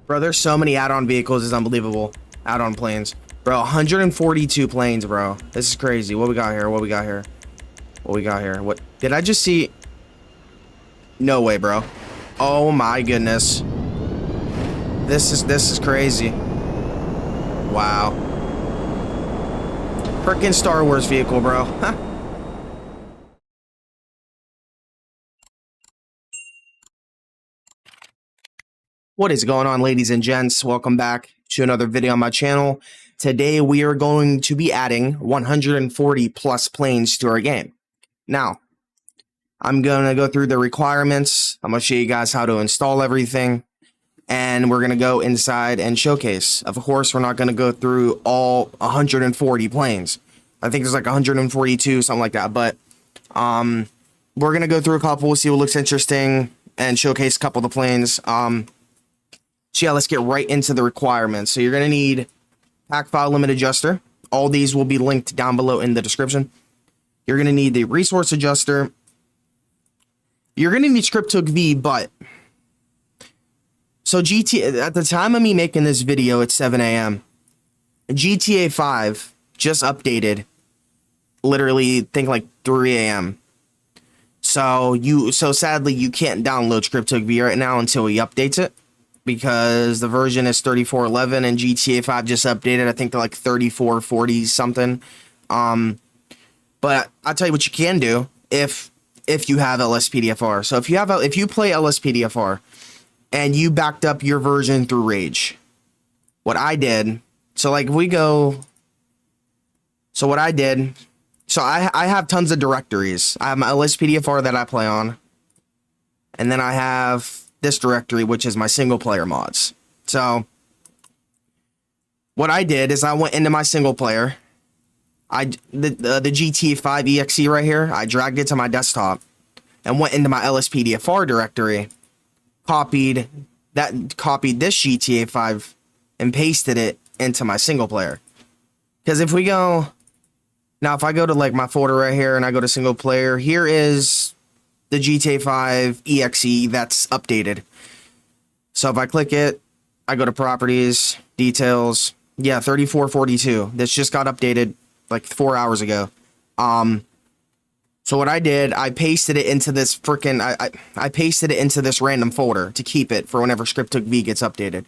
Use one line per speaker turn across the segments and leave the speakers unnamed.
Bro, there's so many add-on vehicles. It's unbelievable. Add-on planes. Bro, 142 planes, bro. This is crazy. What we got here? What we got here? What we got here? What? Did I just see? No way, bro. Oh my goodness. This is crazy. Wow. Freaking Star Wars vehicle, bro. Huh? What is going on, ladies and gents? Welcome back to another video on my channel. Today we are going to be adding 140 plus planes to our game. Now, I'm going to go through the requirements. I'm going to show you guys how to install everything. And we're going to go inside and showcase. Of course, we're not going to go through all 140 planes. I think there's like 142, something like that. But we're going to go through a couple, see what looks interesting, and showcase a couple of the planes. So yeah, let's get right into the requirements. So you're going to need pack file limit adjuster. All these will be linked down below in the description. You're going to need the resource adjuster. You're going to need Scripthook V, but so at the time of me making this video, it's 7 a.m. GTA 5 just updated, literally think like 3 a.m. So sadly you can't download Scripthook V right now until he updates it, because the version is 34.11 and GTA 5 just updated, I think, to like 34.40 something. But I'll tell you what you can do if you have LSPDFR. So if you play LSPDFR and you backed up your version through Rage, what I did, so like we go, so what I did, so I have tons of directories. I have my LSPDFR that I play on, and then I have this directory, which is my single player mods. So what I did is I went into my single player, the GTA 5 exe right here, I dragged it to my desktop and went into my LSPDFR directory, copied this GTA 5 and pasted it into my single player. Because if we go now, if I go to like my folder right here and I go to single player, here is the GTA 5 exe that's updated. So if I click it, I go to properties, details. Yeah, 3442. This just got updated like 4 hours ago. So what I did, I pasted it into this freaking I pasted it into this random folder to keep it for whenever Scripthook V gets updated.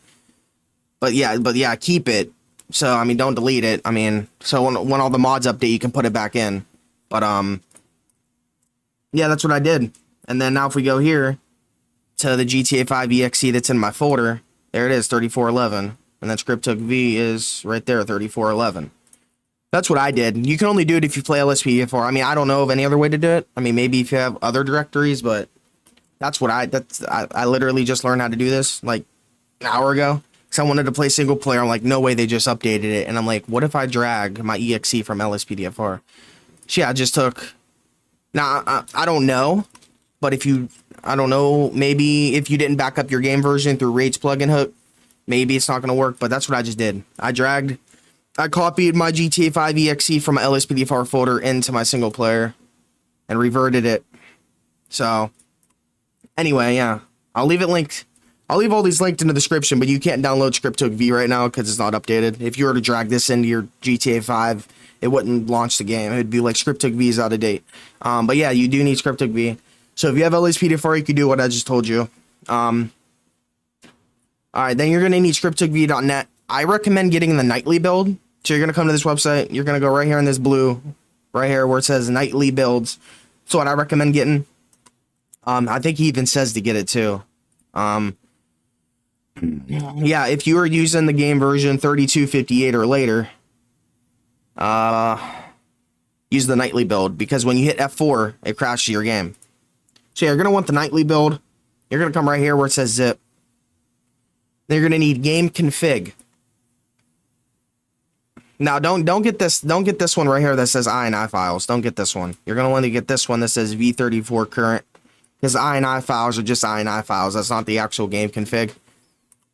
But yeah, keep it. So I mean, don't delete it. I mean, so when all the mods update, you can put it back in. But yeah, that's what I did. And then now if we go here to the GTA 5 exe that's in my folder, there it is, 3411. And then Scripthook V is right there, 3411. That's what I did. You can only do it if you play LSPDFR. I mean, I don't know of any other way to do it. I mean, maybe if you have other directories, but that's what I literally just learned how to do this like an hour ago. Because I wanted to play single player. I'm like, no way, they just updated it. And I'm like, what if I drag my exe from LSPDFR? So yeah, I just took... Now, I don't know, but I don't know, maybe if you didn't back up your game version through Rage plugin hook, maybe it's not going to work, but that's what I just did. I copied my GTA 5 exe from my LSPDFR folder into my single player and reverted it. So, anyway, yeah, I'll leave it linked. I'll leave all these linked in the description, but you can't download Scripthook V right now because it's not updated. If you were to drag this into your GTA 5, it wouldn't launch the game. It would be like Scripthook V is out of date. But yeah, you do need Scripthook V. So if you have LSPDFR, you can do what I just told you. Alright, then you're going to need scripthookv.net. I recommend getting the nightly build. So you're going to come to this website. You're going to go right here in this blue, right here where it says nightly builds. That's what I recommend getting. I think he even says to get it too. Yeah, if you are using the game version 3258 or later, use the nightly build, because when you hit F4, it crashes your game. So yeah, you're going to want the nightly build. You're going to come right here where it says zip. Then you're going to need game config. Now don't get this one right here that says INI files. Don't get this one. You're going to want to get this one that says V34 current, because INI files are just INI files. That's not the actual game config.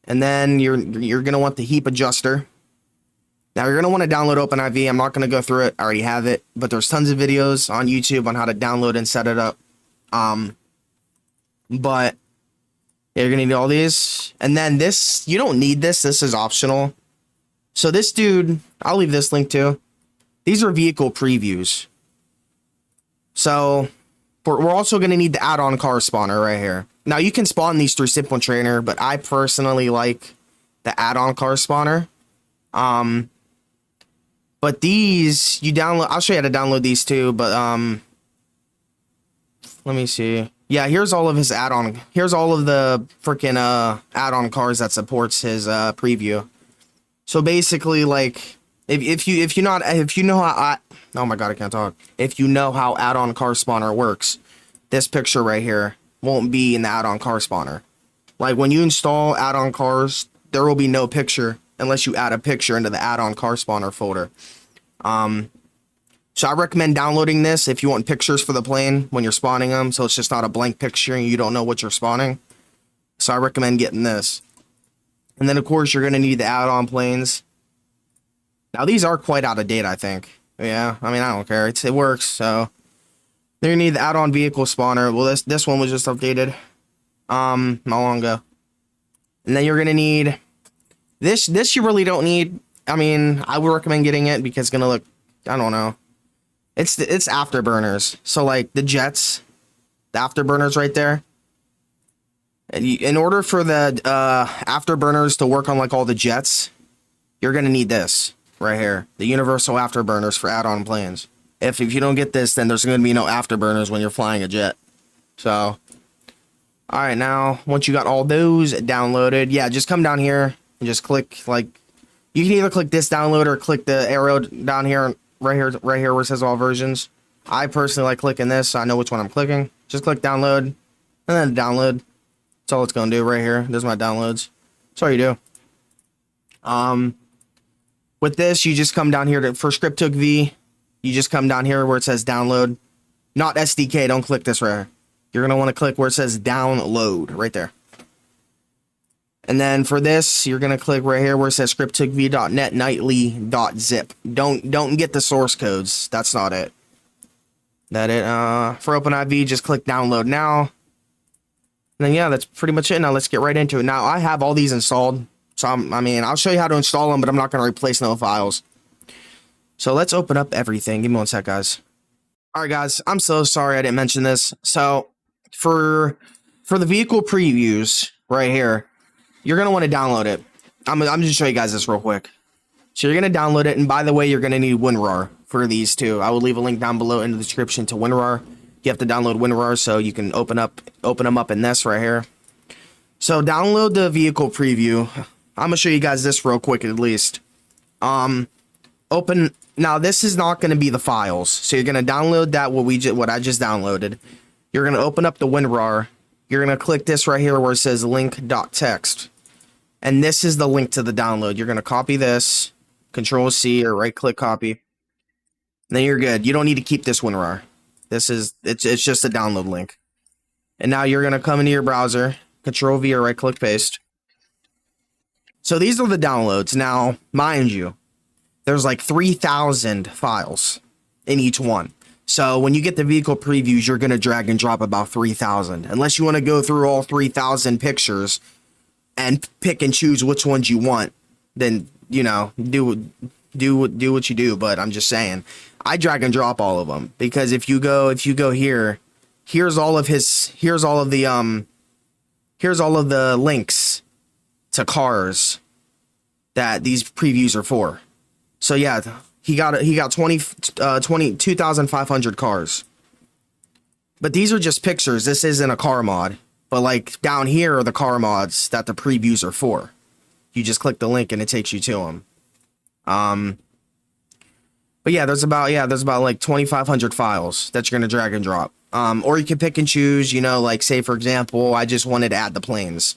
And then you're going to want the heap adjuster. Now, you're going to want to download OpenIV. I'm not going to go through it. I already have it. But there's tons of videos on YouTube on how to download and set it up. But You're gonna need all these. And then this, you don't need this. This is optional. So this dude, I'll leave this link too. These are vehicle previews. So we're also gonna need the add-on car spawner right here. Now you can spawn these through Simple Trainer, but I personally like the add-on car spawner. But these you download. I'll show you how to download these too. But let me see. Yeah, here's all of his add-on. Here's all of the freaking add-on cars that supports his preview. So basically, like, if you know how oh my god, I can't talk. If you know how add-on car spawner works, this picture right here won't be in the add-on car spawner. Like when you install add-on cars, there will be no picture unless you add a picture into the add-on car spawner folder. So I recommend downloading this if you want pictures for the plane when you're spawning them, so it's just not a blank picture and you don't know what you're spawning. So I recommend getting this. And then of course you're going to need the add-on planes. Now these are quite out of date, I think. Yeah, I mean, I don't care. It works, so you're going to need the add-on vehicle spawner. Well, this one was just updated not long ago. And then you're going to need this you really don't need. I mean, I would recommend getting it because it's going to look, I don't know. It's afterburners. So like the jets, the afterburners right there. In order for the afterburners to work on like all the jets, you're gonna need this right here, the universal afterburners for add-on planes. If you don't get this, then there's gonna be no afterburners when you're flying a jet. So, all right, now once you got all those downloaded, yeah, just come down here and just click like you can either click this download or click the arrow down here. Right here where it says all versions. I personally like clicking this, so I know which one I'm clicking. Just click download, and then download. That's all it's gonna do right here. There's my downloads. That's all you do. With this, you just come down here for Script V. You just come down here where it says download, not SDK. Don't click this right here. You're gonna want to click where it says download right there. And then for this, you're gonna click right here where it says scriptv.net nightly.zip. Don't get the source codes. That's not it. For OpenIV, just click download now. And then yeah, that's pretty much it. Now let's get right into it. Now I have all these installed, so I mean I'll show you how to install them, but I'm not gonna replace no files. So let's open up everything. Give me one sec, guys. All right, guys. I'm so sorry I didn't mention this. So for the vehicle previews right here, you're going to want to download it. I'm just going to show you guys this real quick. So you're going to download it. And by the way, you're going to need WinRAR for these too. I will leave a link down below in the description to WinRAR. You have to download WinRAR so you can open them up in this right here. So download the vehicle preview. I'm going to show you guys this real quick at least. Now this is not going to be the files. So you're going to download that what I just downloaded. You're going to open up the WinRAR. You're going to click this right here where it says link.txt. And this is the link to the download. You're going to copy this, Control C or right click copy. And then you're good. You don't need to keep this WinRAR. It's just a download link. And now you're going to come into your browser, Control V or right click paste. So these are the downloads. Now, mind you, there's like 3,000 files in each one. So when you get the vehicle previews, you're going to drag and drop about 3,000. Unless you want to go through all 3,000 pictures and pick and choose which ones you want, then, you know, do what you do. But I'm just saying, I drag and drop all of them because if you go here, here's all of the links to cars that these previews are for. So yeah, he got 22,500 cars. But these are just pictures. This isn't a car mod. But like down here are the car mods that the previews are for. You just click the link and it takes you to them. But yeah, there's about like 2,500 files that you're gonna drag and drop. Or you can pick and choose. You know, like say for example, I just wanted to add the planes.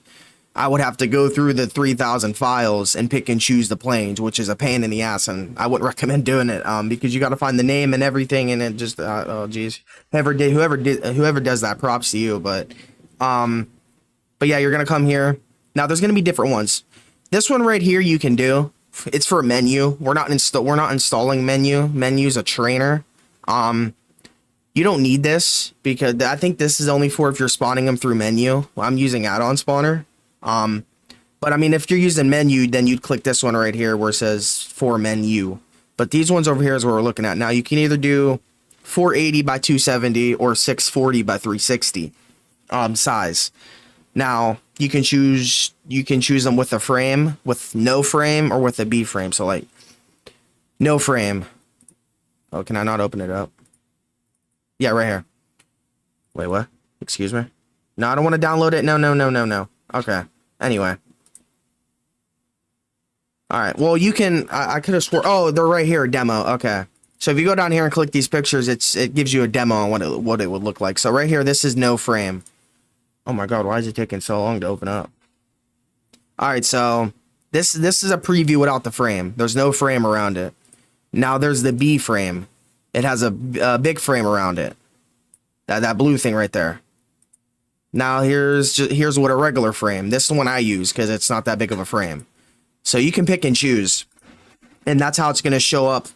I would have to go through the 3,000 files and pick and choose the planes, which is a pain in the ass, and I wouldn't recommend doing it because you got to find the name and everything, and it just oh geez, whoever does that, props to you. But yeah, you're gonna come here. Now there's gonna be different ones. This one right here you can do. It's for a menu. We're not installing menu. Menu's a trainer. You You don't need this because I think this is only for if you're spawning them through menu. Well, I'm using add-on spawner. But I mean, if you're using menu, then you'd click this one right here where it says for menu. But these ones over here is what we're looking at. Now you can either do 480 by 270 or 640 by 360 size. Now you can choose them with a frame, with no frame, or with a B frame. So like no frame. Oh, can I not open it up? Yeah, right here. Wait, what? Excuse me? No, I don't want to download it. No. Okay. Anyway. All right. Well, you can. I could have swore. Oh, they're right here. Demo. Okay. So if you go down here and click these pictures, it gives you a demo on what it would look like. So right here, this is no frame. Oh my God, why is it taking so long to open up? All right, so this is a preview without the frame. There's no frame around it. Now there's the B frame. It has a big frame around it. That blue thing right there. Now here's what a regular frame. This is the one I use because it's not that big of a frame. So you can pick and choose, and that's how it's going to show up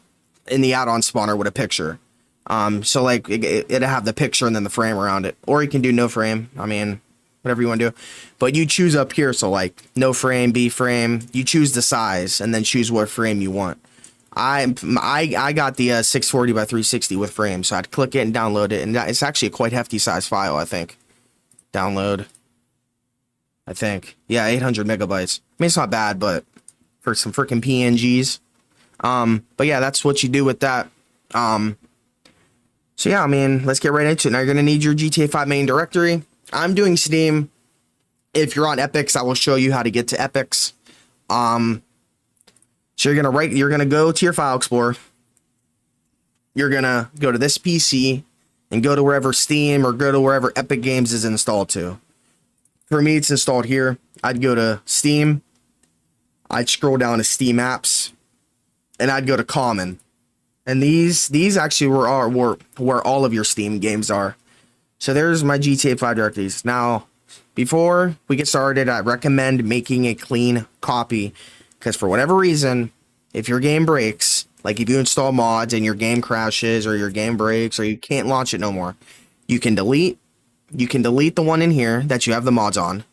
in the add-on spawner with a picture. So like it'll have the picture and then the frame around it, or you can do no frame. I mean, whatever you want to do, but you choose up here. So like no frame, B frame, you choose the size and then choose what frame you want. I got the 640 by 360 with frame, so I'd click it and download it, and it's actually a quite hefty size file, I think. Download. I think, yeah, 800 megabytes. I mean, it's not bad, but for some freaking PNGs. But yeah, that's what you do with that. So yeah, I mean, let's get right into it. Now you're gonna need your GTA 5 main directory. I'm doing Steam. If you're on Epics, I will show you how to get to Epics. So you're gonna go to your file explorer. You're gonna go to this PC and go to wherever Steam or go to wherever Epic Games is installed to. For me, it's installed here. I'd go to Steam. I'd scroll down to Steam apps, and I'd go to Common. And these actually where all of your Steam games are. So there's my GTA 5 directories. Now, before we get started, I recommend making a clean copy, because for whatever reason, if your game breaks, like if you install mods and your game crashes or your game breaks or you can't launch it no more, you can delete the one in here that you have the mods on.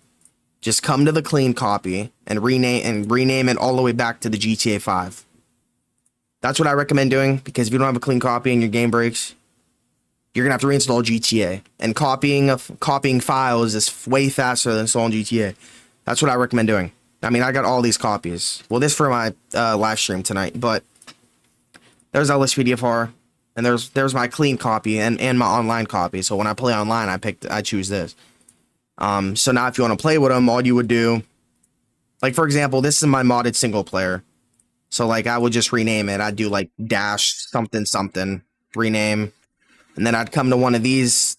Just come to the clean copy and rename it all the way back to the GTA 5. That's what I recommend doing, because if you don't have a clean copy and your game breaks, you're gonna have to reinstall GTA. And copying files is way faster than installing GTA. That's what I recommend doing. I mean, I got all these copies. Well, this for my live stream tonight, but there's LSPDFR, and there's my clean copy and my online copy. So when I play online, I choose this. So now if you want to play with them, all you would do, like for example, this is my modded single player. So like I would just rename it. I'd do like dash something something, rename, and then I'd come to one of these.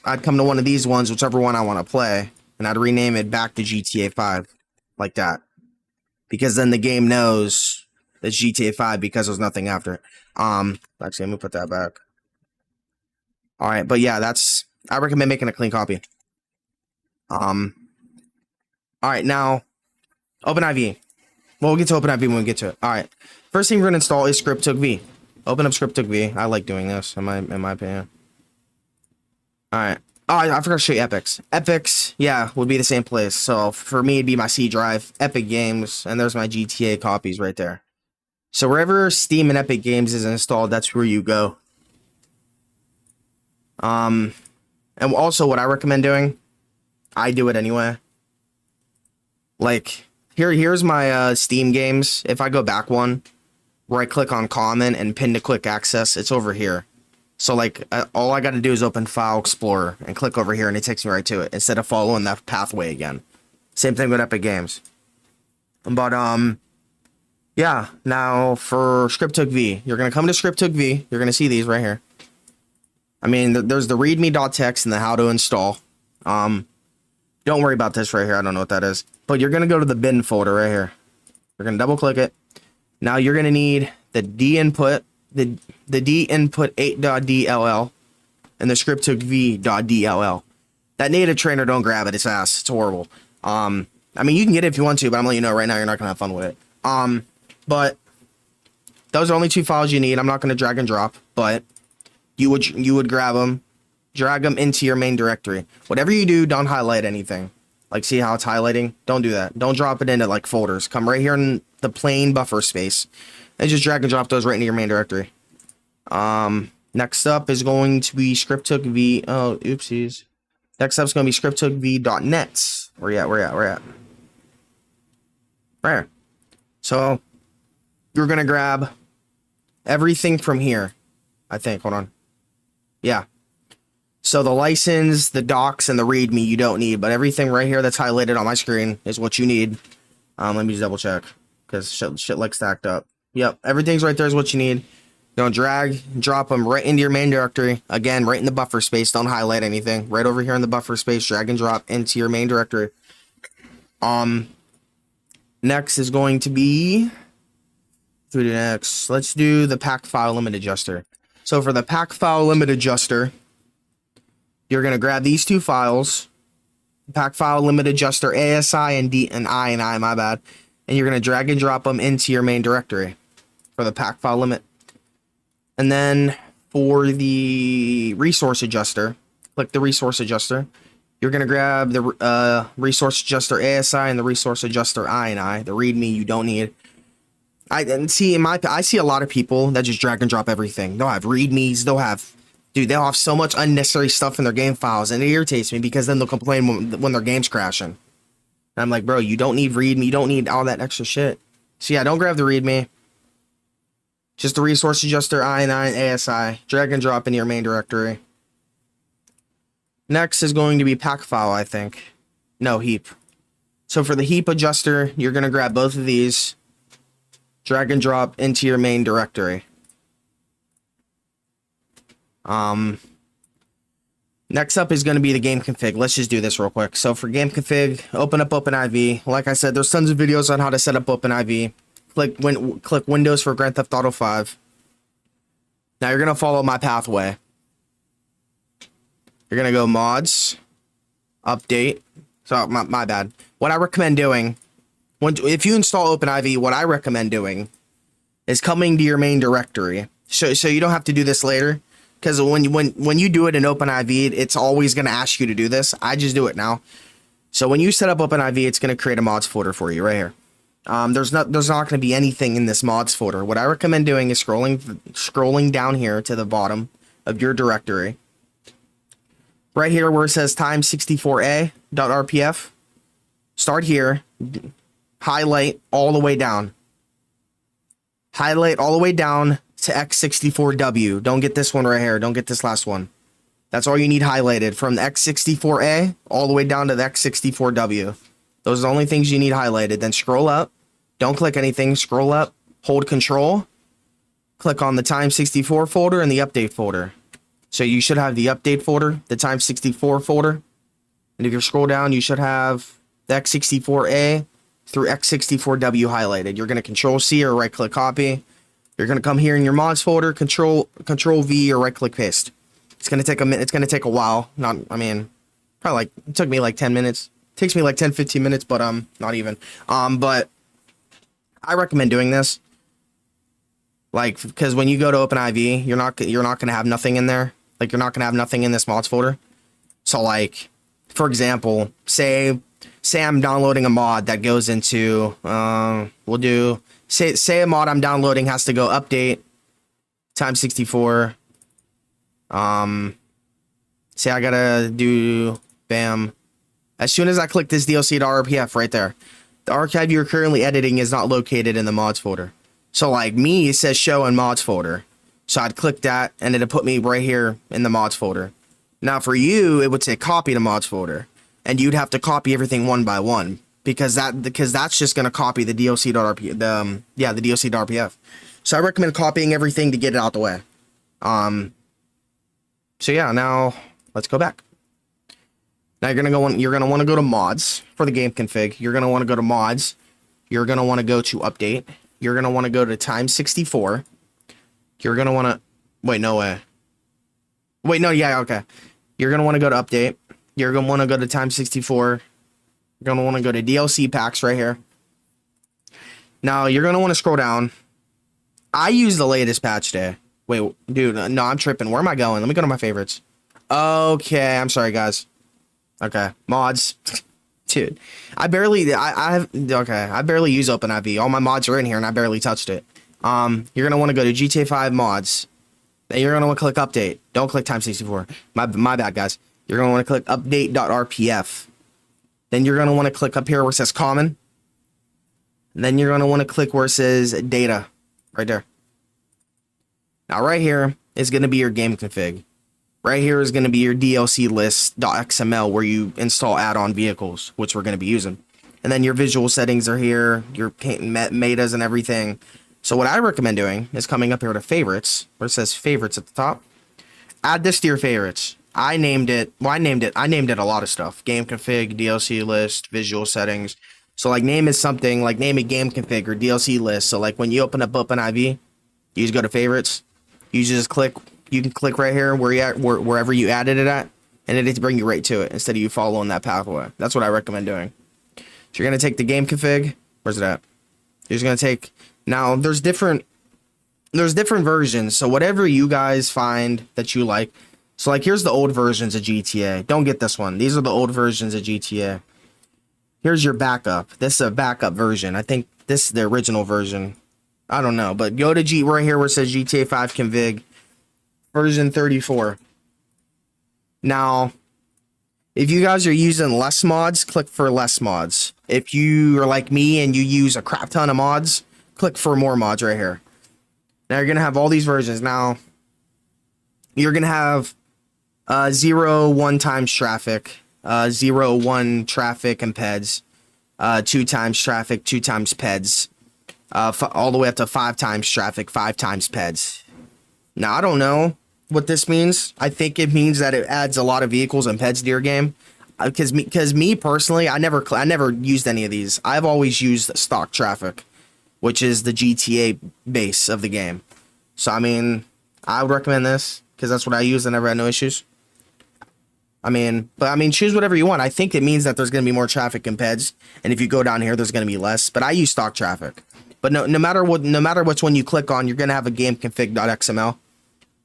I'd come to one of these ones, whichever one I want to play, and I'd rename it back to GTA 5, like that, because then the game knows it's GTA 5 because there's nothing after it. Actually, let me put that back. All right, but yeah, I recommend making a clean copy. All right, now OpenIV. Well, we'll get to OpenIV when we get to it. All right, first thing we're gonna install is ScriptTookV. Open up ScriptTookV. I like doing this, in my opinion. All right. Oh, I forgot to show you Epics. Epics, yeah, would be the same place. So for me, it'd be my C drive, Epic Games, and there's my GTA copies right there. So wherever Steam and Epic Games is installed, that's where you go. And also what I recommend doing, I do it anyway. Like here's my Steam games. If I go back one, right click on Common and pin to quick access, it's over here. So like all I got to do is open File Explorer and click over here, and it takes me right to it instead of following that pathway again. Same thing with Epic Games. But yeah, now for ScriptTookV, you're gonna come to ScriptTookV. You're gonna see these right here. I mean, there's the readme.txt and the how to install. Don't worry about this right here. I don't know what that is. But you're gonna go to the bin folder right here. You're gonna double click it. Now you're gonna need the D-input, the D-input 8.dll, and the ScriptTookV.dll. That native trainer, don't grab it. It's ass. It's horrible. I mean, you can get it if you want to, but I'm letting you know right now you're not gonna have fun with it. But those are only two files you need. I'm not gonna drag and drop, but you would grab them, drag them into your main directory. Whatever you do, don't highlight anything. Like, see how it's highlighting? Don't do that. Don't drop it into like folders. Come right here in the plain buffer space and just drag and drop those right into your main directory. Next up is going to be scripthookv. Oh, oopsies. Next up is going to be scripthookv.net. Where you at? Right here. So you're going to grab everything from here, I think. Hold on. Yeah. So the license, the docs, and the README you don't need, but everything right here that's highlighted on my screen is what you need. Let me just double check because shit like stacked up. Yep, everything's right there is what you need. You're gonna drag, drop them right into your main directory. Again, right in the buffer space. Don't highlight anything. Right over here in the buffer space, drag and drop into your main directory. Next is going to be let's do the pack file limit adjuster. So for the pack file limit adjuster, you're gonna grab these two files, pack file limit adjuster ASI and I, my bad, and you're gonna drag and drop them into your main directory for the pack file limit. And then for the resource adjuster, click the resource adjuster. You're gonna grab the resource adjuster ASI and the resource adjuster I, the README you don't need. I see a lot of people that just drag and drop everything. They'll have READMEs, they'll have so much unnecessary stuff in their game files, and it irritates me because then they'll complain when their game's crashing. And I'm like, bro, you don't need README, you don't need all that extra shit. So yeah, don't grab the README. Just the resource adjuster I9 ASI. Drag and drop into your main directory. Next is going to be pack file, I think. No, heap. So for the heap adjuster, you're going to grab both of these. Drag and drop into your main directory. Next up is going to be the game config. Let's just do this real quick. So for game config, open up OpenIV. Like I said, there's tons of videos on how to set up OpenIV. Click Windows for Grand Theft Auto 5. Now you're going to follow my pathway. You're going to go mods, update. So my bad. What I recommend doing, if you install OpenIV, what I recommend doing is coming to your main directory. So you don't have to do this later. Because when you do it in OpenIV, it's always going to ask you to do this. I just do it now. So when you set up OpenIV, it's going to create a mods folder for you right here. There's not going to be anything in this mods folder. What I recommend doing is scrolling down here to the bottom of your directory. Right here where it says time64a.rpf. Start here. Highlight all the way down. Highlight all the way down to x64w. Don't get this one right here. Don't get this last one. That's all you need highlighted from the x64a all the way down to the x64w. Those are the only things you need highlighted. Then scroll up. Don't click anything. Scroll up. Hold Control. Click on the Time64 folder and the Update folder. So you should have the Update folder, the Time64 folder. And if you scroll down, you should have the x64a through x64w highlighted. You're going to Control C or right-click copy. You're going to come here in your mods folder, Control V or right-click paste. It's going to take a minute. It's going to take a while. Probably it took me like 10 minutes. Takes me like 10-15 minutes, but not even. But I recommend doing this, like, because when you go to OpenIV, you're not gonna have nothing in there. Like, you're not gonna have nothing in this mods folder. So, like, for example, say I'm downloading a mod that goes into say a mod I'm downloading has to go update Time64. Say I gotta do bam. As soon as I click this DLC.rpf right there, the archive you're currently editing is not located in the mods folder. So like me, it says show in mods folder. So I'd click that and it'd put me right here in the mods folder. Now for you, it would say copy to mods folder. And you'd have to copy everything one by one. Because that's just going to copy the DLC.rpf. The DLC.rpf. So I recommend copying everything to get it out the way. So yeah, now let's go back. Now you're gonna want to go to mods for the game config. You're gonna want to go to mods. You're gonna want to go to update. You're gonna want to go to Time64. You're gonna want to wait. No way. Wait, no. Yeah. Okay. You're gonna want to go to update. You're gonna want to go to Time64. You're gonna want to go to DLC packs right here. Now you're gonna want to scroll down. I use the latest patch day. Wait, dude, no, I'm tripping. Where am I going? Let me go to my favorites. Okay, I'm sorry, guys. Okay, mods. Dude, I barely, I barely use OpenIV. All my mods are in here and I barely touched it. You're gonna want to go to GTA 5 mods. Then you're gonna want to click update. Don't click time 64. My bad, guys. You're gonna want to click update.rpf. Then you're gonna want to click up here where it says common. And then you're gonna want to click where it says data, right there. Now, right here is gonna be your game config. Right here is going to be your DLC list.xml where you install add-on vehicles, which we're going to be using. And then your visual settings are here, your metas and everything. So what I recommend doing is coming up here to favorites, where it says favorites at the top. Add this to your favorites. I named it a lot of stuff. Game config, DLC list, visual settings. So like name it something, like name it game config or DLC list. So like when you open up OpenIV, you just go to favorites. You just click. You can click right here where you at, wherever you added it at, and it'll bring you right to it instead of you following that pathway. That's what I recommend doing. So you're gonna take the game config. Where's it at? You're just gonna take. Now there's different versions. So whatever you guys find that you like. So like here's the old versions of GTA. Don't get this one. These are the old versions of GTA. Here's your backup. This is a backup version. I think this is the original version. I don't know, but go to right here where it says GTA 5 config. Version 34. Now, if you guys are using less mods, click for less mods. If you are like me and you use a crap ton of mods, click for more mods right here. Now you're going to have all these versions. Now, you're going to have 0, 1 times traffic, 0, 1 traffic and peds, 2 times traffic, 2 times peds, all the way up to 5 times traffic, 5 times peds. Now, I don't know what this means. I think it means that it adds a lot of vehicles and peds to your game. Because me personally, I never used any of these. I've always used stock traffic, which is the GTA base of the game. So I mean, I would recommend this because that's what I use and I never had no issues. But choose whatever you want. I think it means that there's going to be more traffic and peds, and if you go down here, there's going to be less. But I use stock traffic. But no matter which one you click on, you're going to have a game config.xml.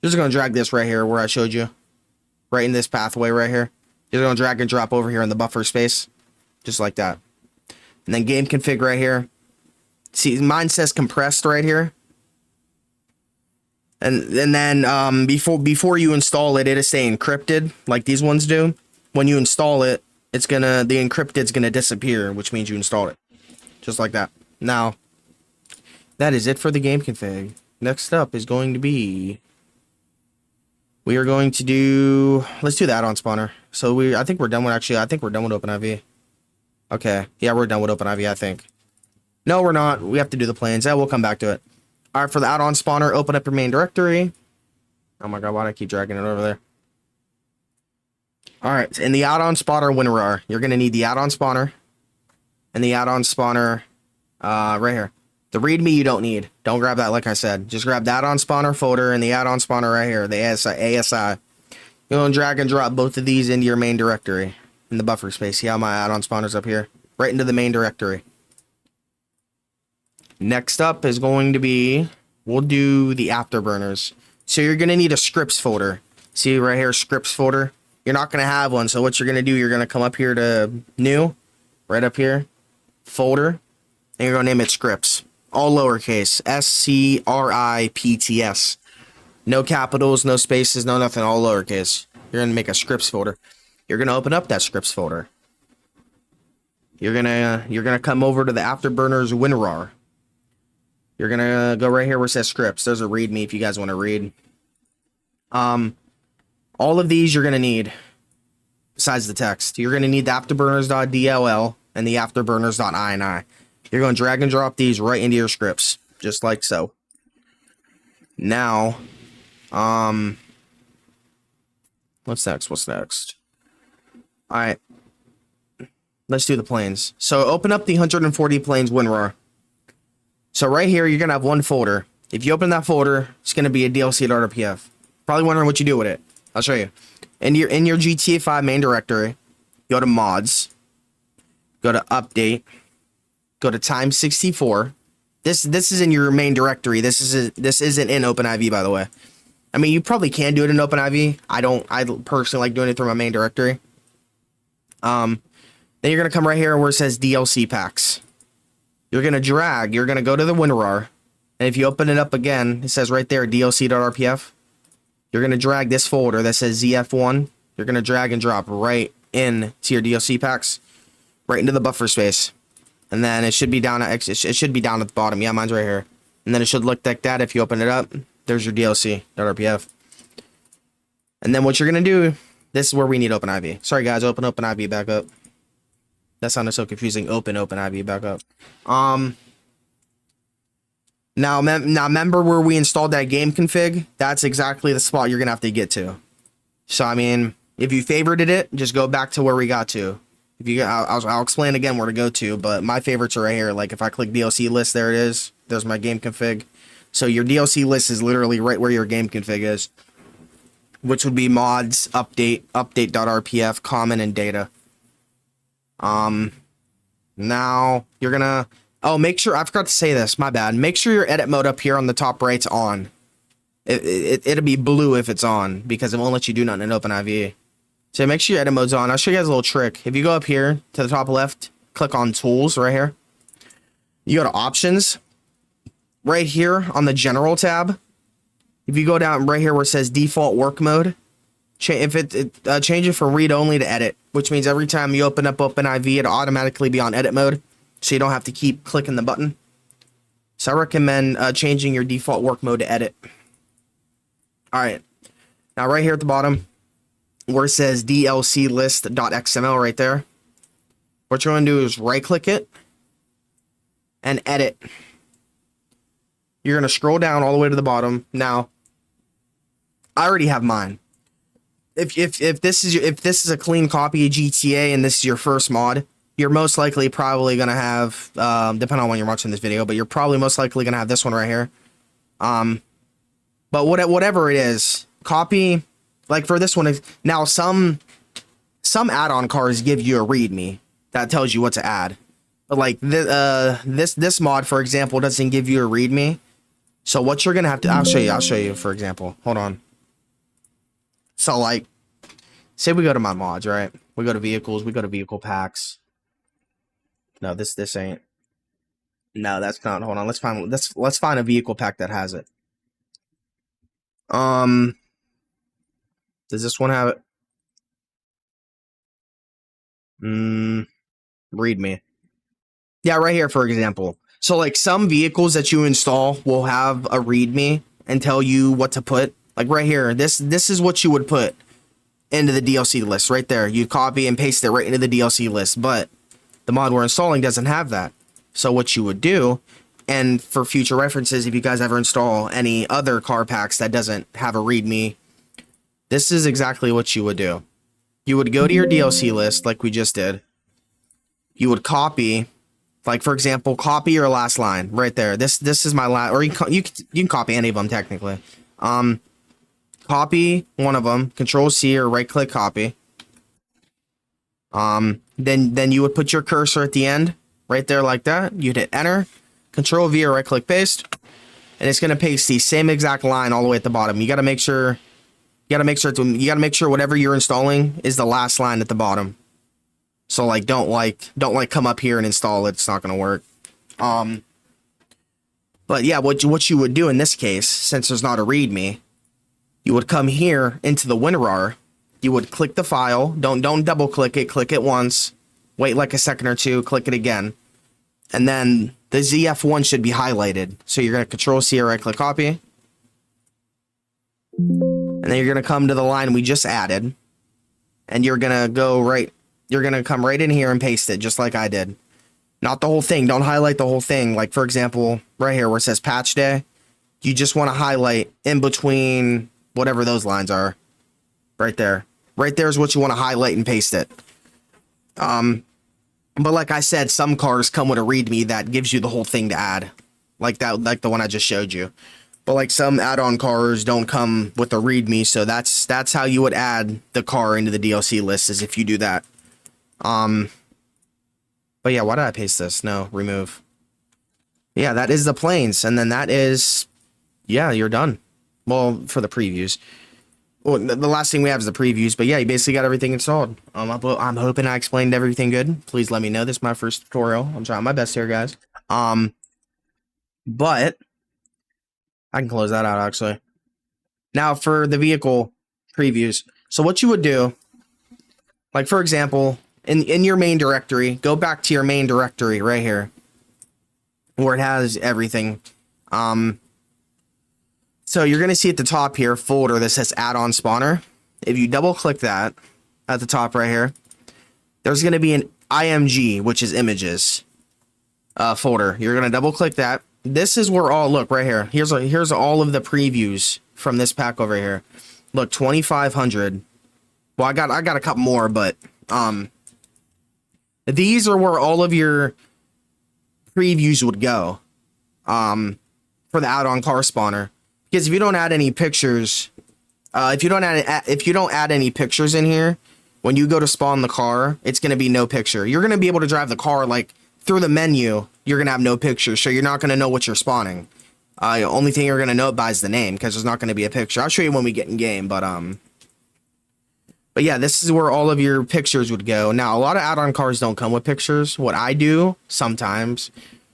Just going to drag this right here where I showed you. Right in this pathway right here. You're going to drag and drop over here in the buffer space. Just like that. And then game config right here. See, mine says compressed right here. And then before you install it, it'll say encrypted, like these ones do. When you install it, the encrypted's gonna disappear, which means you installed it. Just like that. Now, that is it for the game config. Next up is going to be, we are going to do, let's do the add-on spawner. So I think we're done with OpenIV. Okay, yeah, we're done with OpenIV, I think. No, we're not. We have to do the planes. Yeah, we'll come back to it. All right, for the add-on spawner, open up your main directory. Oh my god, why do I keep dragging it over there? All right, in the add-on spawner WinRAR, you're going to need the add-on spawner and the add-on spawner right here. The README you don't need. Don't grab that like I said. Just grab the add-on spawner folder and the add-on spawner right here, the ASI. You're going to drag and drop both of these into your main directory in the buffer space. See how my add-on spawner's up here? Right into the main directory. Next up is going to be, we'll do the afterburners. So you're going to need a scripts folder. See right here, scripts folder. You're not going to have one. So what you're going to do, you're going to come up here to new, right up here, folder, and you're going to name it scripts. All lowercase, SCRIPTS. No capitals, no spaces, no nothing, all lowercase. You're going to make a scripts folder. You're going to open up that scripts folder. You're going to come over to the afterburners WinRAR. You're going to go right here where it says scripts. There's a README if you guys want to read. All of these you're going to need, besides the text. You're going to need the afterburners.dll and the afterburners.ini. You're going to drag and drop these right into your scripts, just like so. Now, what's next? All right. Let's do the planes. So open up the 140 planes WinRAR. So right here, you're going to have one folder. If you open that folder, it's going to be a DLC.rpf. Probably wondering what you do with it. I'll show you. In your GTA 5 main directory, go to mods, go to update, go to time 64. This is in your main directory. This isn't in OpenIV, by the way. I mean, you probably can do it in OpenIV. I personally like doing it through my main directory. Then you're gonna come right here where it says DLC packs. You're gonna drag. You're gonna go to the WinRAR, and if you open it up again, it says right there DLC.rpf. You're gonna drag this folder that says ZF1. You're gonna drag and drop right in to your DLC packs, right into the buffer space, and then it should be down at it should be down at the bottom. Yeah, mine's right here, and then it should look like that if you open it up. There's your DLC.rpf, and then what you're gonna do. This is where we need OpenIV. Sorry guys, open OpenIV back up. That sounded so confusing. Open OpenIV back up. Now remember where we installed that game config? That's exactly the spot you're gonna have to get to. So I mean, if you favorited it, just go back to where we got to. If you, I'll explain again where to go to. But my favorites are right here. Like if I click DLC list, there it is. There's my game config. So your DLC list is literally right where your game config is, which would be mods, update.rpf, common, and data. Now you're gonna, make sure, I forgot to say this, my bad. Make sure your edit mode up here on the top right's on. It'll be blue if it's on, because it won't let you do nothing in OpenIV. So make sure your edit mode's on. I'll show you guys a little trick. If you go up here to the top left, click on tools right here. You go to options. Right here on the general tab, if you go down right here where it says default work mode, change it from read only to edit, which means every time you open up OpenIV, it'll automatically be on edit mode, so you don't have to keep clicking the button. So I recommend changing your default work mode to edit. All right, now right here at the bottom, where it says DLC list.xml right there, what you're going to do is right click it and edit. You're going to scroll down all the way to the bottom. Now, I already have mine. If this is a clean copy of GTA and this is your first mod, you're most likely probably going to have, depending on when you're watching this video, but you're probably most likely going to have this one right here. But whatever it is, copy, like for this one, now some add-on cars give you a README that tells you what to add. But like this mod, for example, doesn't give you a README. So what you're gonna have to, I'll show you, for example. Hold on. So like, say we go to my mods, right? We go to vehicles, we go to vehicle packs. No, this ain't. No, that's not. Hold on, let's find a vehicle pack that has it. Does this one have it? README. Yeah, right here, for example. So like some vehicles that you install will have a README and tell you what to put. Like right here, this is what you would put into the DLC list right there. You copy and paste it right into the DLC list, but the mod we're installing doesn't have that. So what you would do, and for future references, if you guys ever install any other car packs that doesn't have a README, this is exactly what you would do. You would go to your DLC list like we just did. You would copy, like for example, copy your last line right there. This is my last, or you can copy any of them technically. Copy one of them, Control C or right click copy. Then you would put your cursor at the end right there like that. You'd hit enter, Control V or right click paste, and it's gonna paste the same exact line all the way at the bottom. You gotta make sure whatever you're installing is the last line at the bottom. So like don't come up here and install it. It's not gonna work. But yeah, what you would do in this case, since there's not a README, you would come here into the WinRAR. You would click the file. Don't double click it. Click it once. Wait like a second or two. Click it again, and then the ZF1 should be highlighted. So you're gonna Control C or right click copy, and then you're gonna come to the line we just added, and you're gonna go right. You're gonna come right in here and paste it just like I did. Not the whole thing. Don't highlight the whole thing. Like for example, right here where it says patch day, you just want to highlight in between whatever those lines are. Right there. Right there is what you want to highlight and paste it. But like I said, some cars come with a README that gives you the whole thing to add. Like the one I just showed you. But like some add-on cars don't come with a README, so that's how you would add the car into the DLC list, is if you do that. But yeah, why did I paste this? No, remove. Yeah, that is the planes, and then that is, yeah, you're done. Well, for the previews. Well, the last thing we have is the previews, but yeah, you basically got everything installed. I'm hoping I explained everything good. Please let me know. This is my first tutorial. I'm trying my best here, guys. But I can close that out actually. Now for the vehicle previews. So what you would do, like for example, in your main directory, go back to your main directory right here, where it has everything. So you're going to see at the top here, folder that says Addon Spawner. If you double click that at the top right here, there's going to be an IMG, which is images folder. You're going to double click that. This is where all, look right here. Here's all of the previews from this pack over here. Look, 2,500. Well, I got a couple more, but these are where all of your previews would go for the Addon car spawner. Because if you don't add any pictures, if you don't add any pictures in here, when you go to spawn the car, it's going to be no picture. You're going to be able to drive the car like through the menu. You're going to have no picture, so you're not going to know what you're spawning. The only thing you're going to know by is the name, because there's not going to be a picture. I'll show you when we get in game, but yeah, this is where all of your pictures would go. Now, a lot of add-on cars don't come with pictures. What I do sometimes,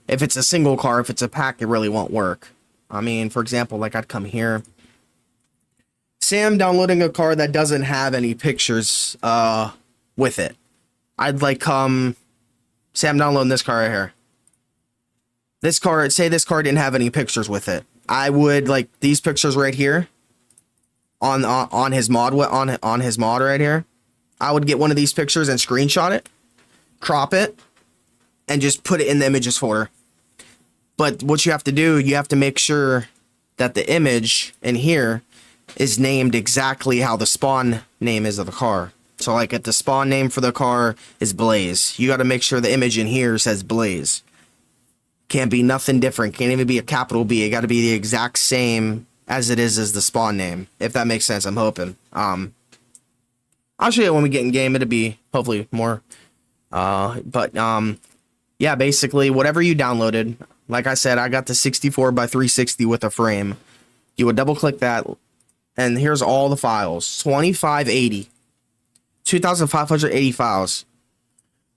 if it's a single car, if it's a pack, it really won't work. I mean, for example, like I'd come here. Say I'm downloading a car that doesn't have any pictures with it. I'd like say I'm downloading this car right here. This car, say this car didn't have any pictures with it. I would like these pictures right here on his mod on his mod right here. I would get one of these pictures and screenshot it, crop it, and just put it in the images folder. But what you have to do, you have to make sure that the image in here is named exactly how the spawn name is of the car. So like if the spawn name for the car is Blaze, you got to make sure the image in here says Blaze. Can't be nothing different. Can't even be a capital B. It got to be the exact same as it is as the spawn name. If that makes sense, I'm hoping. I'll show you when we get in game. It'll be hopefully more. Yeah, basically whatever you downloaded. Like I said, I got the 64 by 360 with a frame. You would double click that, and here's all the files. 2580. 2,580 files.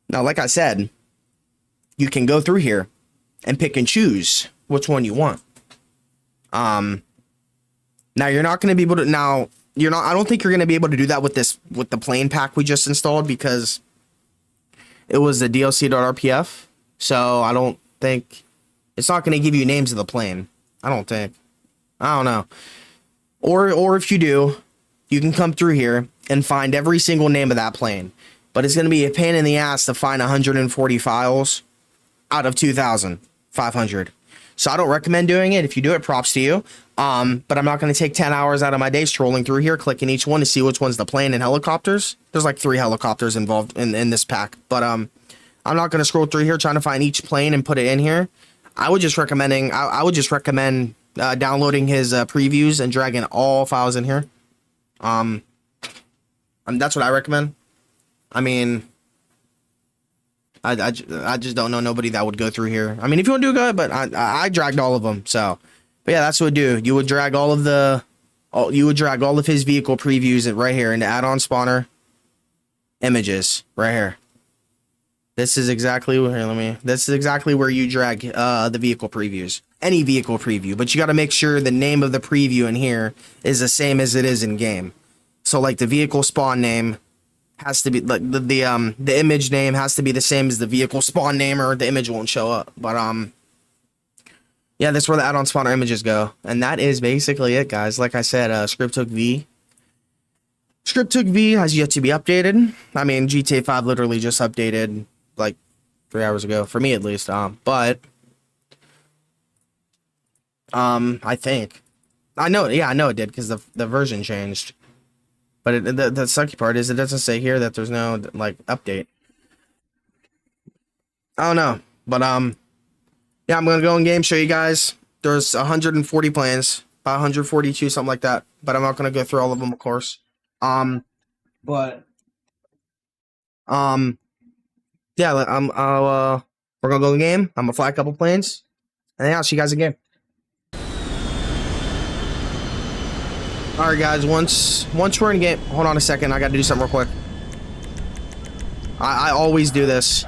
Now, like I said, you can go through here and pick and choose which one you want. Now you're not going to be able to, I don't think you're going to be able to do that with the plane pack we just installed, because it was the DLC.rpf. So I don't think, it's not going to give you names of the plane. I don't think. I don't know. Or if you do, you can come through here and find every single name of that plane. But it's going to be a pain in the ass to find 140 files out of 2,500. So I don't recommend doing it. If you do it, props to you. But I'm not going to take 10 hours out of my day scrolling through here, clicking each one to see which one's the plane and helicopters. There's like 3 helicopters involved in this pack. But I'm not going to scroll through here trying to find each plane and put it in here. I would just recommend downloading his previews and dragging all files in here. That's what I recommend. I mean, I just don't know nobody that would go through here. I mean, if you want to do good, but I dragged all of them. So, but yeah, that's what it would do. You would drag all of his vehicle previews right here into Addon Spawner images right here. This is exactly where you drag the vehicle previews. Any vehicle preview, but you got to make sure the name of the preview in here is the same as it is in game. So like the vehicle spawn name has to be like the image name has to be the same as the vehicle spawn name, or the image won't show up. But yeah, that's where the Addon Spawner images go, and that is basically it, guys. Like I said, Script V has yet to be updated. I mean, GTA 5 literally just updated like 3 hours ago, for me at least. But I think I know it did, because the version changed. But the sucky part is it doesn't say here that there's no like update. I don't know, but yeah, I'm gonna go in game, show you guys. There's 140 planes, 142, something like that. But I'm not gonna go through all of them, of course. But yeah, we're gonna go in game. I'm gonna fly a couple planes, And then I'll see you guys again. All right, guys. Once we're in game, hold on a second. I got to do something real quick. I always do this.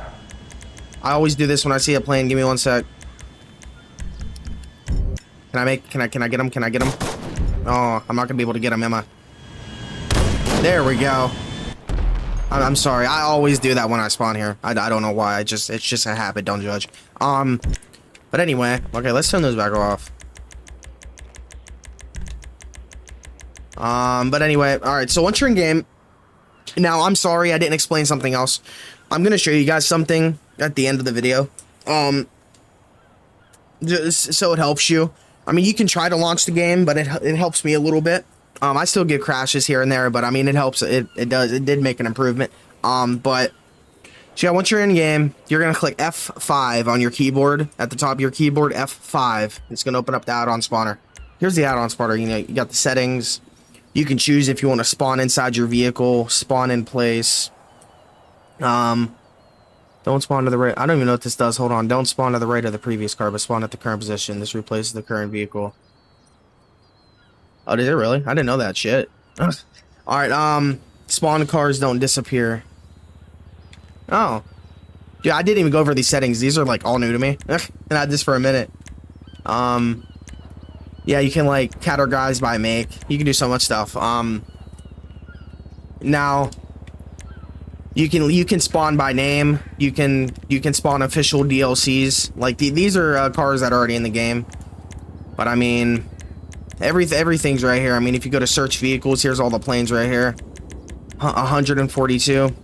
I always do this when I see a plane. Give me 1 sec. Can I get him? Can I get him? Oh, I'm not gonna be able to get him, am I? There we go. I'm sorry. I always do that when I spawn here. I don't know why. It's just a habit. Don't judge. But anyway, okay, let's turn those back off. But anyway, all right. So once you're in game, now I'm sorry I didn't explain something else. I'm gonna show you guys something at the end of the video. Just so it helps you. I mean, you can try to launch the game, but it helps me a little bit. I still get crashes here and there, but I mean, it helps. It did make an improvement. But so yeah, once you're in game, you're gonna click F5 on your keyboard at the top of your keyboard. F5. It's gonna open up the add-on spawner. Here's the add-on spawner. You know, you got the settings. You can choose if you want to spawn inside your vehicle, spawn in place. Don't spawn to the right. I don't even know what this does. Hold on. Don't spawn to the right of the previous car, but spawn at the current position. This replaces the current vehicle. Oh, did it really? I didn't know that shit. Alright, spawn cars don't disappear. Oh. Yeah, I didn't even go over these settings. These are like all new to me. And I had this for a minute. Yeah, you can like categorize by make. You can do so much stuff. Now you can spawn by name. You can spawn official DLCs. Like these are cars that are already in the game. But I mean, everything's right here. I mean, if you go to search vehicles, here's all the planes right here. 142.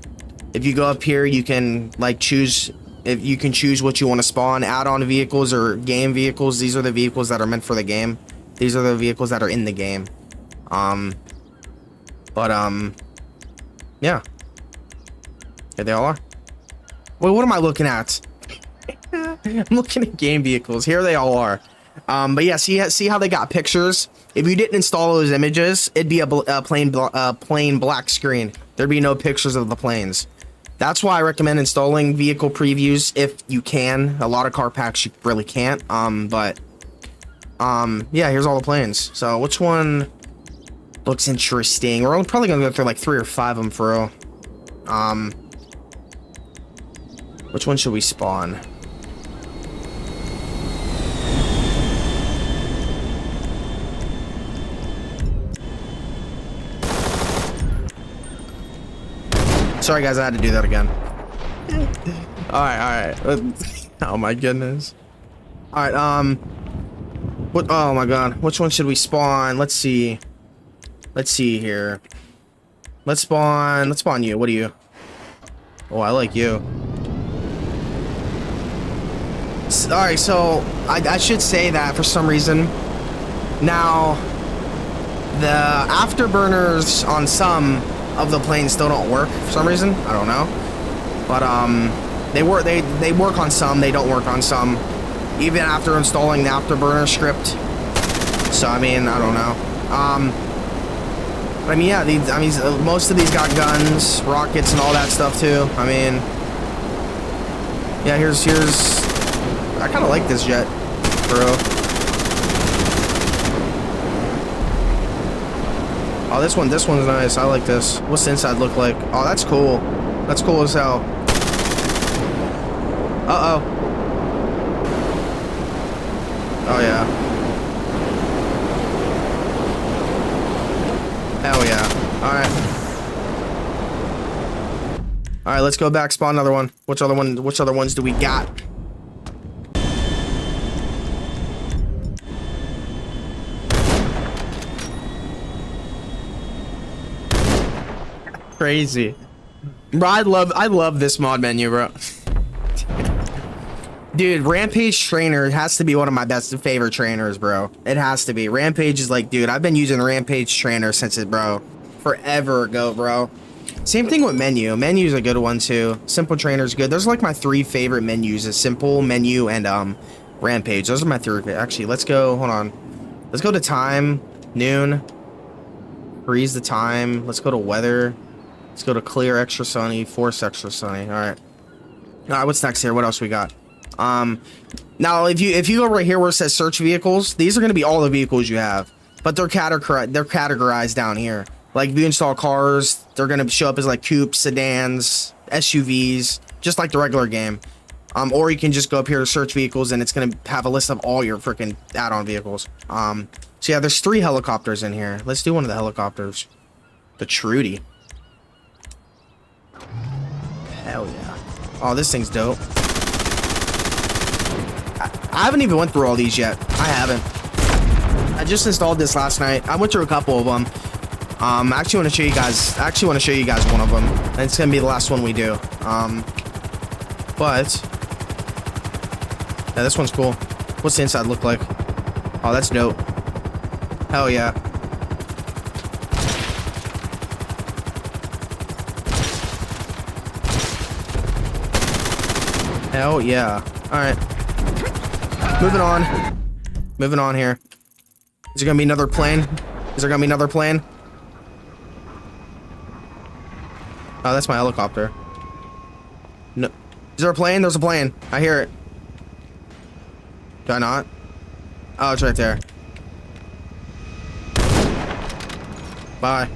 If you go up here, you can like choose. If you can choose what you want to spawn, add-on vehicles or game vehicles. These are the vehicles that are meant for the game. These are the vehicles that are in the game. Yeah. Here they all are. Wait, what am I looking at? I'm looking at game vehicles. Here they all are. But yeah, see how they got pictures? If you didn't install those images, it'd be a plain black screen. There'd be no pictures of the planes. That's why I recommend installing vehicle previews if you can. A lot of car packs you really can't. Yeah, here's all the planes. So which one looks interesting? We're probably gonna go through like 3 or 5 of them for real. Which one should we spawn? Sorry guys, I had to do that again. Alright. Oh my goodness. Alright, what, oh my god. Which one should we spawn? Let's see. Let's see here. Let's spawn you. What are you? Oh, I like you. Alright, so I should say that for some reason. Now, the afterburners on some of the planes still don't work for some reason. I don't know. But they work on some, they don't work on some. Even after installing the afterburner script. So I mean, I don't know. I mean, yeah, most of these got guns, rockets, and all that stuff too. I mean, yeah, here's I kind of like this jet, bro. Oh, this one's nice. I like this. What's the inside look like? Oh, that's cool. That's cool as hell. Uh-oh. Oh, yeah. Hell yeah. Alright. Alright, let's go back, spawn another one. Which other ones do we got? Crazy. Bro, I love this mod menu, bro. Dude, Rampage Trainer has to be one of my favorite trainers, bro. It has to be. Rampage is like, dude, I've been using Rampage Trainer since forever ago, bro. Same thing with Menu. Menu's a good one too. Simple Trainer's good. Those are like my 3 favorite menus: is Simple, Menu, and Rampage. Those are my 3. Actually, let's go. Hold on. Let's go to time, noon. Freeze the time. Let's go to weather. Let's go to clear, extra sunny, force, extra sunny. All right. What's next here? What else we got? Now if you go right here where it says search vehicles, these are going to be all the vehicles you have, but they're categorized down here. Like if you install cars, they're going to show up as like coupes, sedans, SUVs, just like the regular game. Or you can just go up here to search vehicles and it's going to have a list of all your freaking add-on vehicles. So yeah, there's 3 helicopters in here. Let's do one of the helicopters. The Trudy. Hell yeah. Oh, this thing's dope. I haven't even went through all these yet. I haven't. I just installed this last night. I went through a couple of them. I actually want to show you guys. I actually want to show you guys one of them, and it's gonna be the last one we do. But yeah, this one's cool. What's the inside look like? Oh, that's dope. Hell yeah. Hell yeah. All right. Moving on. Moving on here. Is there gonna be another plane? Is there gonna be another plane? Oh, that's my helicopter. No. Is there a plane? There's a plane. I hear it. Do I not? Oh, it's right there. Bye.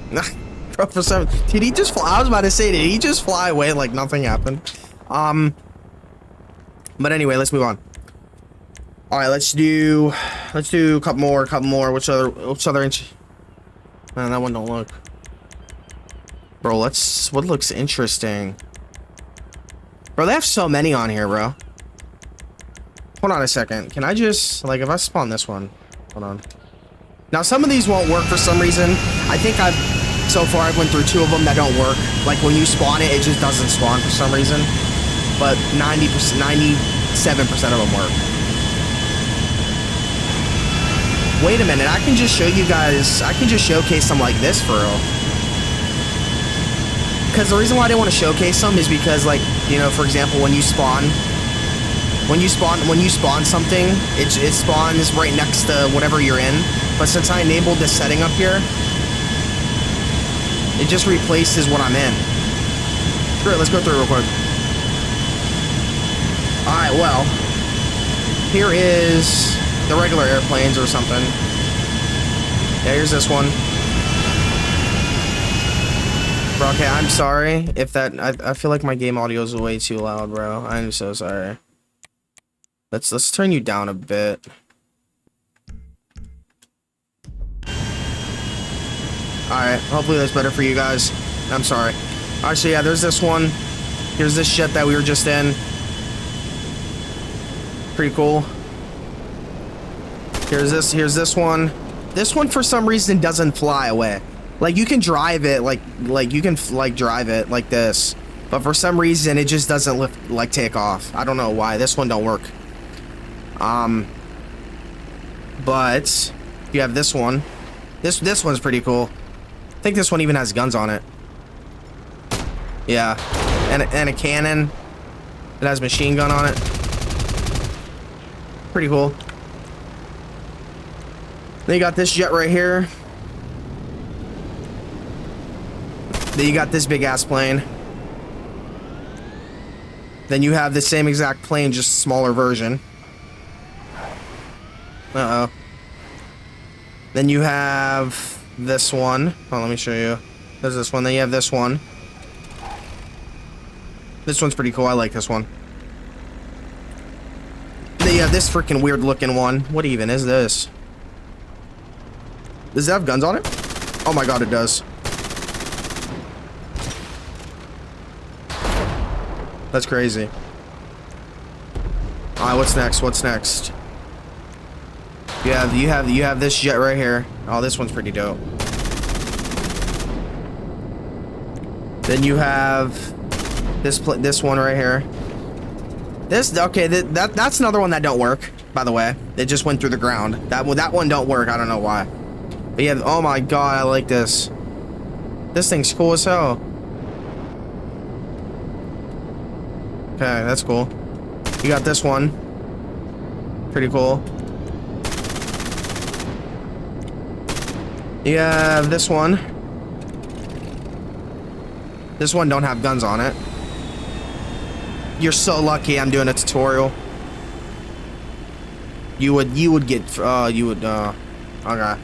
Bro, for some... Did he just fly? I was about to say, did he just fly away like nothing happened? But anyway, let's move on. All right, let's do a couple more. Which other inch? Man, that one don't look. Bro, what looks interesting? Bro, they have so many on here, bro. Hold on a second. Can I just, like, if I spawn this one? Hold on. Now, some of these won't work for some reason. I think so far I've went through 2 of them that don't work. Like, when you spawn it, it just doesn't spawn for some reason. But 97% of them work. Wait a minute, I can just show you guys, I can just showcase some like this for real. Because the reason why I didn't want to showcase them is because, like, you know, for example, when you spawn something, it spawns right next to whatever you're in. But since I enabled this setting up here, it just replaces what I'm in. Screw it, let's go through it real quick. Alright, well, here is the regular airplanes or something. Yeah, here's this one. Bro, okay, I'm sorry if that... I feel like my game audio is way too loud, bro. I'm so sorry. Let's turn you down a bit. Alright, hopefully that's better for you guys. I'm sorry. Alright, so yeah, there's this one. Here's this shit that we were just in. Pretty cool. Here's this one. This one for some reason doesn't fly away. Like, you can drive it like you can drive it like this, but for some reason it just doesn't take off. I don't know why. This one don't work. But you have this one. This one's pretty cool. I think this one even has guns on it. Yeah, and a cannon. It has a machine gun on it. Pretty cool. Then you got this jet right here. Then you got this big ass plane. Then you have the same exact plane, just smaller version. Uh-oh. Then you have this one. Oh, let me show you. There's this one. Then you have this one. This one's pretty cool. I like this one. Then you have this freaking weird looking one. What even is this? Does it have guns on it? Oh my god, it does. That's crazy. Alright, what's next? What's next? You have this jet right here. Oh, this one's pretty dope. Then you have this one right here. That's another one that don't work, by the way. It just went through the ground. That one don't work. I don't know why. But yeah, oh my god, I like this. This thing's cool as hell. Okay, that's cool. You got this one. Pretty cool. You have this one. This one don't have guns on it. You're so lucky I'm doing a tutorial. You would get, okay.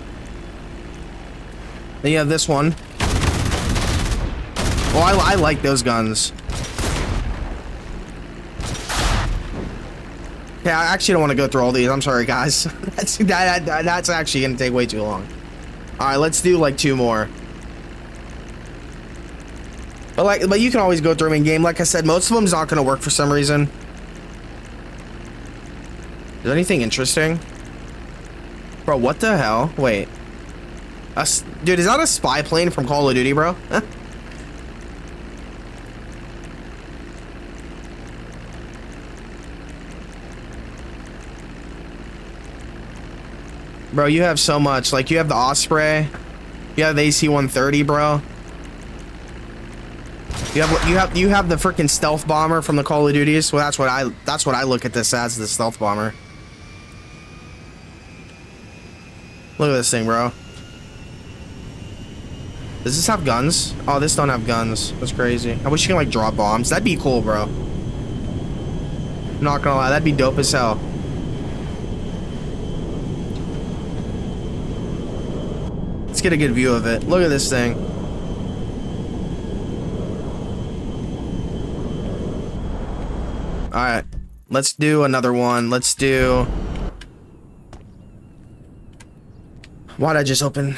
Then you have this one. Oh, I like those guns. Okay, I actually don't want to go through all these. I'm sorry, guys. That's actually gonna take way too long. All right, let's do like 2 more. But you can always go through them in game. Like I said, most of them's not gonna work for some reason. Is there anything interesting? Bro, what the hell? Wait. Dude, is that a spy plane from Call of Duty, bro? Bro, you have so much. Like, you have the Osprey. You have the AC-130, bro. You have the freaking stealth bomber from the Call of Duties. Well, that's what I look at this as, the stealth bomber. Look at this thing, bro. Does this have guns? Oh, this don't have guns. That's crazy. I wish you could like drop bombs. That'd be cool, bro. I'm not gonna lie, that'd be dope as hell. Let's get a good view of it. Look at this thing. Alright. Let's do another one. Let's do... Why'd I just open?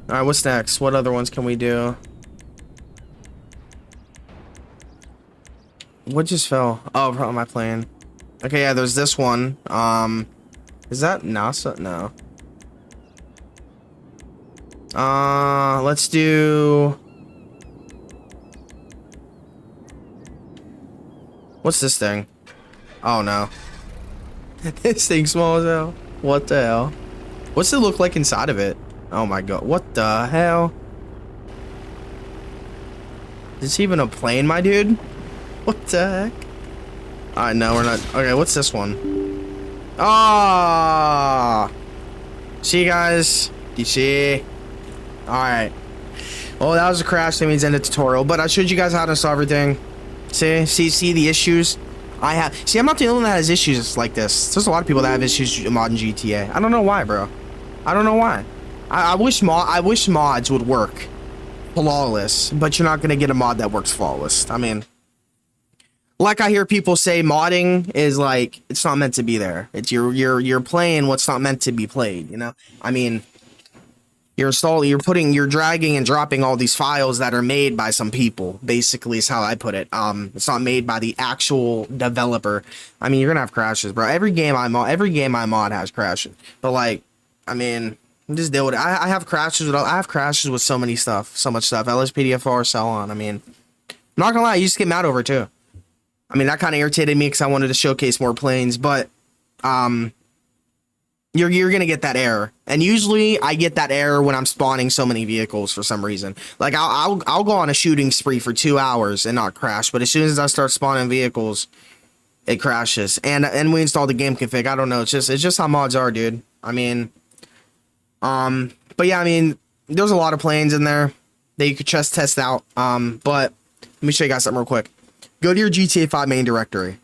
Alright, what's next? What other ones can we do? What just fell? Oh, what am I playing? Okay, yeah, there's this one. Is that NASA? No. Let's do... What's this thing? Oh, no. This thing's small as hell. What the hell? What's it look like inside of it? Oh my god. What the hell? Is this even a plane, my dude? What the heck? Alright, no, we're not. Okay, what's this one? Ah! See, guys? Do you see? Alright. Well, that was a crash. That means end of tutorial. But I showed you guys how to solve everything. See the issues I have. See, I'm not the only one that has issues like this. There's a lot of people that have issues with modding GTA. I don't know why, bro. I don't know why. I wish mods would work flawless, but you're not gonna get a mod that works flawless. I mean, like I hear people say, modding is like it's not meant to be there. It's you're playing what's not meant to be played. You know. I mean, you're dragging and dropping all these files that are made by some people. Basically, is how I put it. It's not made by the actual developer. I mean, you're gonna have crashes, bro. Every game I mod has crashes. But like, I mean, just deal with it. I have crashes with so much stuff. LSPDFR, so on. I mean, I'm not gonna lie, you just get mad over it too. I mean, that kind of irritated me because I wanted to showcase more planes, but you're gonna get that error, and usually I get that error when I'm spawning so many vehicles for some reason. Like I'll go on a shooting spree for 2 hours and not crash, but as soon as I start spawning vehicles, it crashes. And we installed the game config. I don't know. It's just how mods are, dude. I mean, but yeah, I mean, there's a lot of planes in there that you could just test out. But let me show you guys something real quick. Go to your GTA 5 main directory.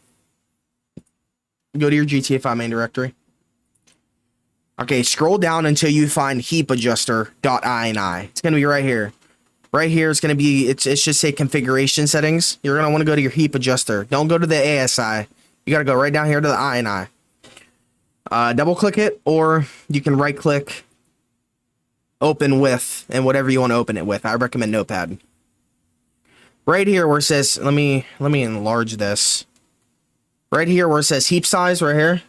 Okay, scroll down until you find heap adjuster.ini. It's gonna be right here. Right here, it's gonna be, it should say configuration settings. You're gonna want to go to your heap adjuster. Don't go to the ASI. You gotta go right down here to the ini. Double click it, or you can right click, open with, and whatever you want to open it with. I recommend Notepad. Right here where it says, let me enlarge this. Right here where it says heap size, right here.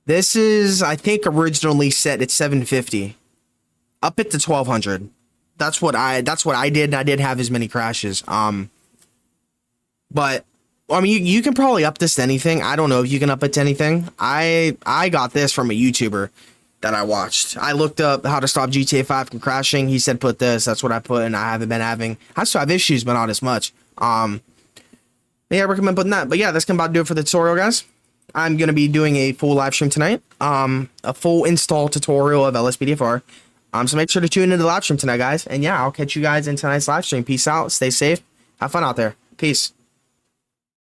This is, I think, originally set at 750. Up it to 1200. That's what I did, and I didn't have as many crashes. But I mean, you can probably up this to anything. I don't know if you can up it to anything. I got this from a YouTuber that I watched. I looked up how to stop GTA 5 from crashing. He said put this. That's what I put, and I haven't been having. I still have issues, but not as much. Yeah, I recommend putting that. But yeah, that's gonna about do it for the tutorial, guys. I'm gonna be doing a full live stream tonight. A full install tutorial of LSPDFR. So make sure to tune into the live stream tonight, guys. And yeah, I'll catch you guys in tonight's live stream. Peace out. Stay safe. Have fun out there. Peace.